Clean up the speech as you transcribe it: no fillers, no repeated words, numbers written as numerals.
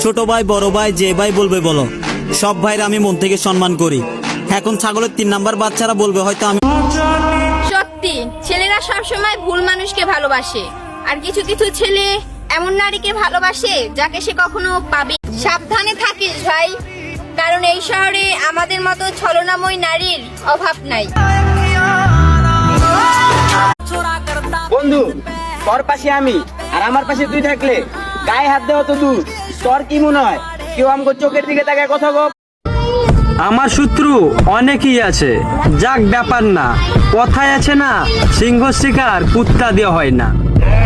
ছোট ভাই বড় ভাই যে ভাই বলবে বলো, সব ভাইরা আমি মন থেকে সম্মান করি। এখন ছাগলের 3 নাম্বার বাচ্চারা বলবে হয়তো আমি। সত্যি ছেলেরা সবসময় ভুল মানুষকে ভালোবাসে, আর কিছু কিছু ছেলে এমন নারীকে ভালোবাসে যাকে সে কখনো পাবে। সাবধানে থাকিস ভাই, কারণ এই শহরে আমাদের মতো ছলনাময় নারীর অভাব নাই। বন্ধু, তোর পাশে আমি আর আমার পাশে তুই থাকলে গায়ে হাত দেওয়া তো দূর, তোর কি মনে হয় কেউ আমাকে চোখের দিকে তাকায় কথা বল? আমার শত্রু অনেকই আছে, যাক ব্যাপার না। কথায় আছে না, সিংহ শিকার কুত্তা দিয়ে হয় না।